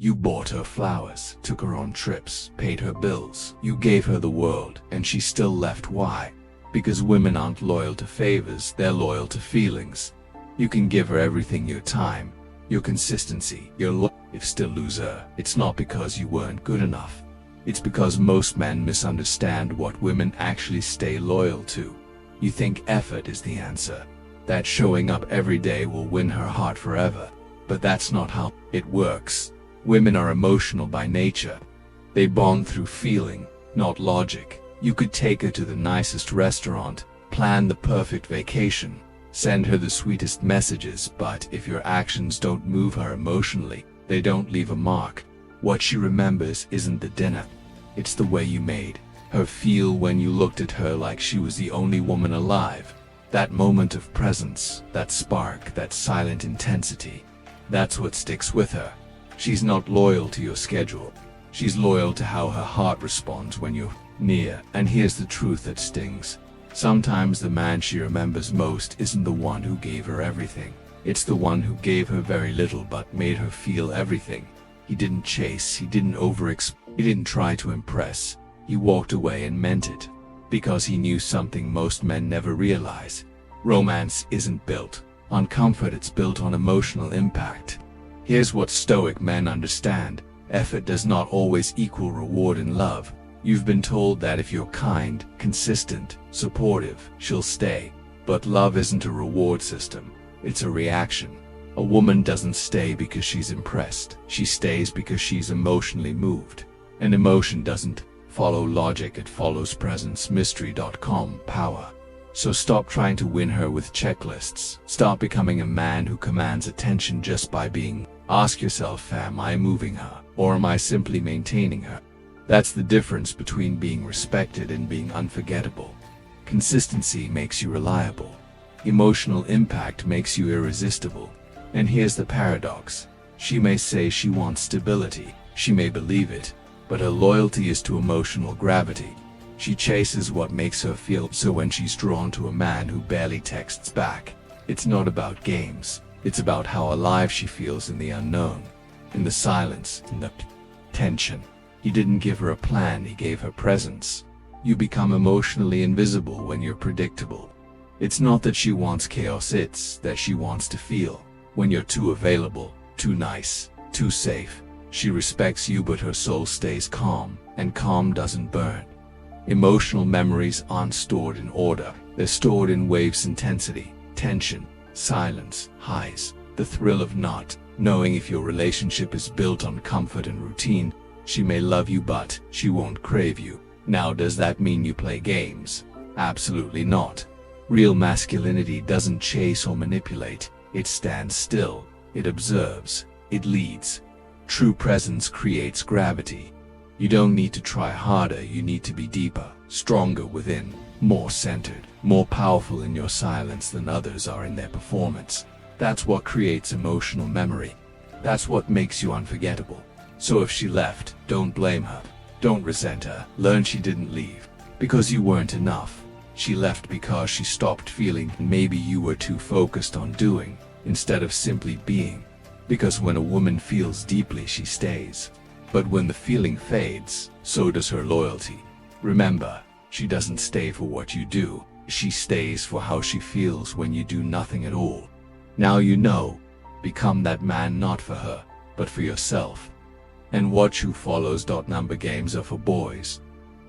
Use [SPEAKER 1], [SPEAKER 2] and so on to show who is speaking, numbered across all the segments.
[SPEAKER 1] You bought her flowers, took her on trips, paid her bills. You gave her the world, and she still left. Why? Because women aren't loyal to favors, they're loyal to feelings. You can give her everything, your time, your consistency, your love. If still lose her, it's not because you weren't good enough. It's because most men misunderstand what women actually stay loyal to. You think effort is the answer, that showing up every day will win her heart forever. But that's not how it works. Women are emotional by nature. They bond through feeling, not logic. You could take her to the nicest restaurant, plan the perfect vacation, send her the sweetest messages, but if your actions don't move her emotionally, they don't leave a mark. What she remembers isn't the dinner. It's the way you made her feel when you looked at her like she was the only woman alive. That moment of presence, that spark, that silent intensity. That's what sticks with her. She's not loyal to your schedule. She's loyal to how her heart responds when you're near. And here's the truth that stings. Sometimes the man she remembers most isn't the one who gave her everything. It's the one who gave her very little but made her feel everything. He didn't chase, he didn't he didn't try to impress. He walked away and meant it. Because he knew something most men never realize. Romance isn't built on comfort, it's built on emotional impact. Here's what Stoic men understand. Effort does not always equal reward in love. You've been told that if you're kind, consistent, supportive, she'll stay. But love isn't a reward system. It's a reaction. A woman doesn't stay because she's impressed. She stays because she's emotionally moved. And emotion doesn't follow logic, it follows presence. Mystery.com power. So stop trying to win her with checklists. Stop becoming a man who commands attention just by being. Ask yourself, am I moving her, or am I simply maintaining her? That's the difference between being respected and being unforgettable. Consistency makes you reliable. Emotional impact makes you irresistible. And here's the paradox. She may say she wants stability, she may believe it, but her loyalty is to emotional gravity. She chases what makes her feel. So when she's drawn to a man who barely texts back, it's not about games. It's about how alive she feels in the unknown, in the silence, in the tension. He didn't give her a plan, he gave her presence. You become emotionally invisible when you're predictable. It's not that she wants chaos, it's that she wants to feel. When you're too available, too nice, too safe, she respects you, but her soul stays calm, and calm doesn't burn. Emotional memories aren't stored in order, they're stored in waves: intensity, tension, silence, highs, the thrill of not knowing. If your relationship is built on comfort and routine, she may love you but she won't crave you. Now, does that mean you play games? Absolutely not. Real masculinity doesn't chase or manipulate, it stands still, it observes, it leads. True presence creates gravity. You don't need to try harder, you need to be deeper, stronger within, more centered, more powerful in your silence than others are in their performance. That's what creates emotional memory. That's what makes you unforgettable. So if she left, don't blame her. Don't resent her. Learn she didn't leave because you weren't enough. She left because she stopped feeling. Maybe you were too focused on doing instead of simply being. Because when a woman feels deeply, she stays. But when the feeling fades, so does her loyalty. Remember, she doesn't stay for what you do. She stays for how she feels when you do nothing at all. Now you know. Become that man, not for her, but for yourself. And watch who follows. Number games are for boys.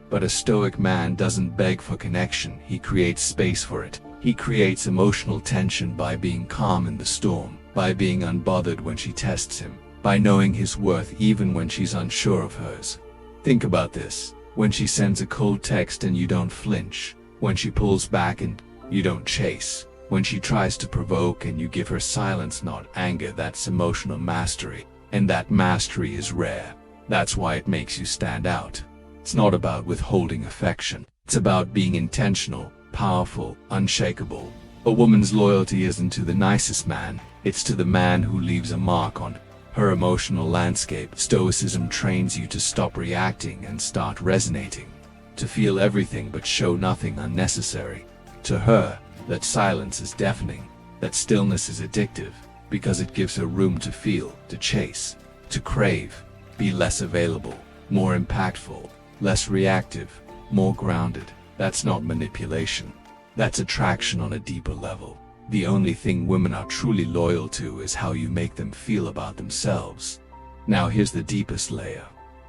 [SPEAKER 1] But a Stoic man doesn't beg for connection, he creates space for it. He creates emotional tension by being calm in the storm, by being unbothered when she tests him, by knowing his worth even when she's unsure of hers. Think about this. When she sends a cold text and you don't flinch, when she pulls back and you don't chase, when she tries to provoke and you give her silence, not anger, that's emotional mastery. And that mastery is rare. That's why it makes you stand out. It's not about withholding affection. It's about being intentional, powerful, unshakable. A woman's loyalty isn't to the nicest man, it's to the man who leaves a mark on her emotional landscape. Stoicism trains you to stop reacting and start resonating, to feel everything but show nothing unnecessary. To her, that silence is deafening, that stillness is addictive, because it gives her room to feel, to chase, to crave, be less available, more impactful, less reactive, more grounded. That's not manipulation. That's attraction on a deeper level. The only thing women are truly loyal to is how you make them feel about themselves. Now here's the deepest layer.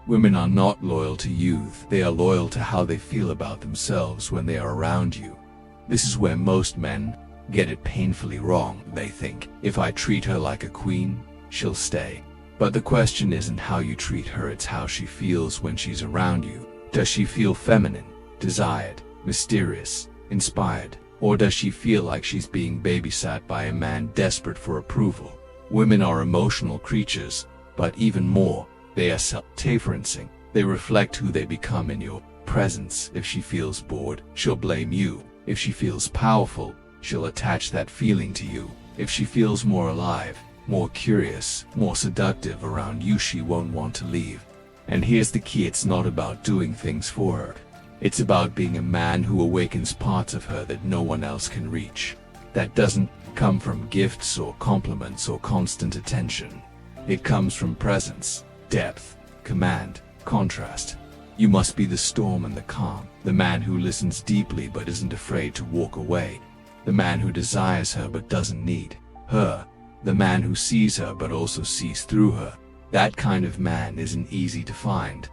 [SPEAKER 1] Women are not loyal to you, they are loyal to how they feel about themselves when they are around you. This is where most men get it painfully wrong. They think, if I treat her like a queen, she'll stay. But the question isn't how you treat her, it's how she feels when she's around you. Does she feel feminine, desired, mysterious, inspired? Or does she feel like she's being babysat by a man desperate for approval? Women are emotional creatures, but even more, they are self-referencing. They reflect who they become in your presence. If she feels bored, she'll blame you. If she feels powerful, she'll attach that feeling to you. If she feels more alive, more curious, more seductive around you, she won't want to leave. And here's the key, it's not about doing things for her. It's about being a man who awakens parts of her that no one else can reach. That doesn't come from gifts or compliments or constant attention. It comes from presence, depth, command, contrast. You must be the storm and the calm, the man who listens deeply but isn't afraid to walk away, the man who desires her but doesn't need her, the man who sees her but also sees through her. That kind of man isn't easy to find,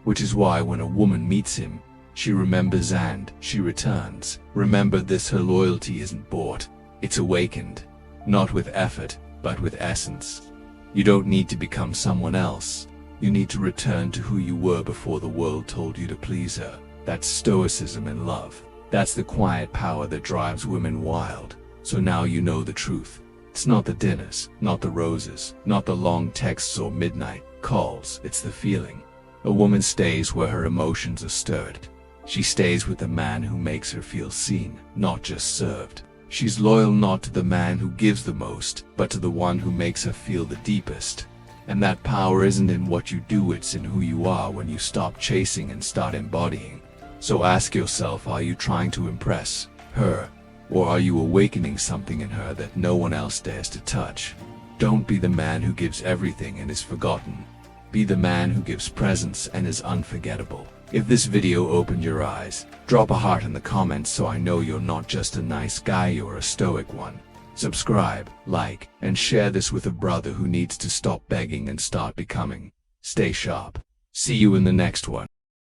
[SPEAKER 1] which is why when a woman meets him, she remembers and she returns. Remember this, her loyalty isn't bought, it's awakened, not with effort, but with essence. You don't need to become someone else. You need to return to who you were before the world told you to please her. That's stoicism in love. That's the quiet power that drives women wild. So now you know the truth. It's not the dinners, not the roses, not the long texts or midnight calls. It's the feeling. A woman stays where her emotions are stirred. She stays with the man who makes her feel seen, not just served. She's loyal not to the man who gives the most, but to the one who makes her feel the deepest. And that power isn't in what you do, it's in who you are when you stop chasing and start embodying. So ask yourself, are you trying to impress her? Or are you awakening something in her that no one else dares to touch? Don't be the man who gives everything and is forgotten. Be the man who gives presence and is unforgettable. If this video opened your eyes, drop a heart in the comments so I know you're not just a nice guy, you're a stoic one. Subscribe, like, and share this with a brother who needs to stop begging and start becoming. Stay sharp. See you in the next one.